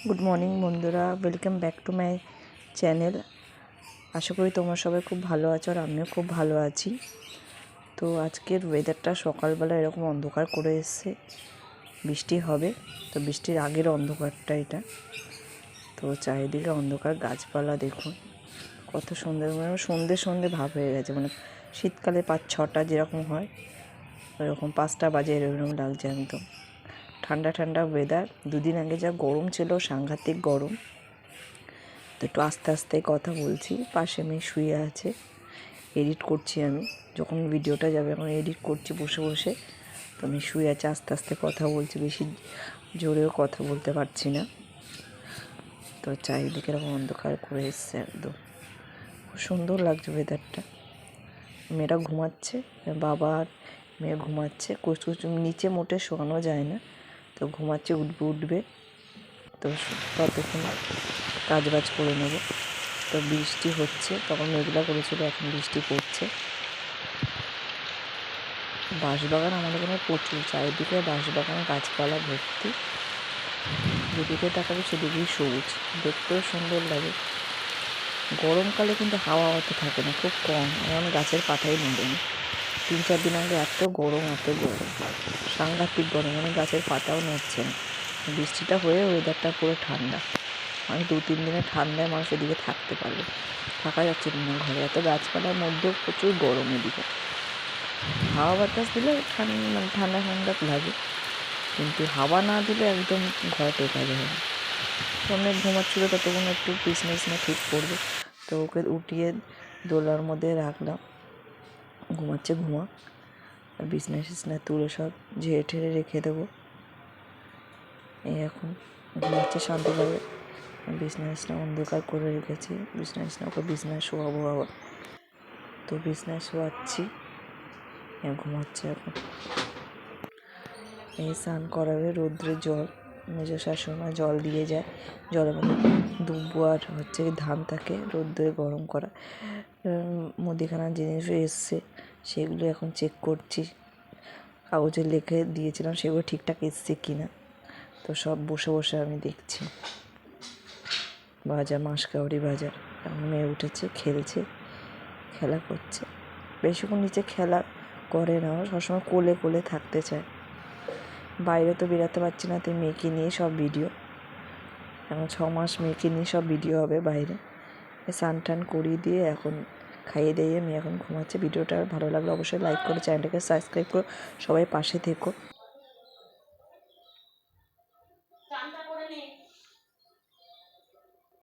Good morning বন্ধুরা, welcome back to my channel. আশা করি তোমরা সবাই খুব ভালো আছো আর আমিও খুব ভালো আছি। তো আজকের ওয়েদারটা সকালবেলা এরকম অন্ধকার করে এসছে, বৃষ্টি হবে। তো বৃষ্টির আগের অন্ধকারটা এটা। তো চারিদিকে অন্ধকার, গাছপালা দেখুন কত সুন্দর, মানে সন্ধে সন্ধে ভাব হয়ে গেছে, মানে শীতকালে 5-6টা যেরকম হয় ওরকম 5টা বাজে এরকম লাগছে একদম। ঠান্ডা ঠান্ডা ওয়েদার। দুদিন আগে যা গরম ছিল, সাংঘাতিক গরম। তো একটু আস্তে আস্তে কথা বলছি, পাশে মেয়ে শুয়ে আছে, এডিট করছি আমি। যখন ভিডিওটা যাবে এখন এডিট করছি বসে বসে। তো আমি শুয়ে আছে, আস্তে আস্তে কথা বলছি, বেশি জোরেও কথা বলতে পারছি না। তো চারিদিকে এরকম অন্ধকার করে এসছে একদম, খুব সুন্দর লাগছে ওয়েদারটা। মেয়েরা ঘুমাচ্ছে, বাবা আর মেয়ে ঘুমাচ্ছে। কুচকুচু নিচে মোটে শোয়ানো যায় না, তো ঘুমাচ্ছে, উঠবে। তো ততক্ষণ কাজবাজ করে নেব। তো বৃষ্টি হচ্ছে, তখন মেঘলা করেছিল, এখন বৃষ্টি পড়ছে। বাঁশবাগান আমাদের এখানে প্রচুর, চারিদিকে বাঁশবাগান, গাছপালা ভর্তি। যেদিকে তাকাবে সেদিকেই সবুজ, দেখতেও সুন্দর লাগে। গরমকালে কিন্তু হাওয়া অত থাকে না, খুব কম, এখন গাছের পাতাই নড়েনি। 3-4 দিন আগে এত গরম, সাংঘাতিক গরম, মানে গাছের পাতাও নড়ছে না। বৃষ্টিটা হয়ে ওয়েদারটা পুরো ঠান্ডা, মানে 2-3 দিনে ঠান্ডায় মানুষ এদিকে থাকতে পারবে। থাকা যাচ্ছে না ঘরে, এত গাছপালার মধ্যেও প্রচুর গরম। এদিকে হাওয়া বাতাস দিলে মানে ঠান্ডা ঠান্ডা লাগে, কিন্তু হাওয়া না দিলে একদম ঘরে টেকা যায় না। তো অনেক ঘুমাচ্ছিলো, ততক্ষণ একটু বিছনা ঠিক করবে। তো ওকে উঠিয়ে দোলার মধ্যে রাখলাম, ঘুমাচ্ছে ঘুমা। আর বিছনা তুলে সব ঝেড়ে ঠেড়ে রেখে দেবো। এই এখন ঘুমাচ্ছে শান্তিভাবে। বিছনা অন্ধকার করে রেখেছি, ওকে বিছনায় শোয়াবো আবার। তো বিছনায় শোয়াচ্ছি, ঘুমাচ্ছে এখন। এই স্নান করাবে, রৌদ্রের জল মেজ শাশুড়িমা জল দিয়ে যায়। জলের মধ্যে দুব্বো আর ধান থাকে, রৌদ্রে গরম করা। মুদিখানার জিনিসও এসছে, সেগুলো এখন চেক করছি। কাগজে লিখে দিয়েছিলাম, সেগুলো ঠিকঠাক এসছে কিনা। তো সব বসে বসে আমি দেখছি। বাজার, মাসকাবাড়ি বাজার। এখন মেয়ে উঠেছে, খেলা করছে। বেশিক্ষণ নিচে খেলা করে না, সবসময় কোলে কোলে থাকতে চায়। বাইরে তো বেরোতে পারছি না, তাই মেয়েকে নিয়ে সব ভিডিও। এখন 6 মাস মেয়েকে নিয়ে সব ভিডিও হবে বাইরে। স্নান টান করিয়ে দিয়ে এখন খাইয়ে দিয়ে মেয়ে এখন ঘুমাচ্ছে। ভিডিওটা ভালো লাগলে অবশ্যই লাইক করো, চ্যানেলটাকে সাবস্ক্রাইব করো, সবাই পাশে থেকো।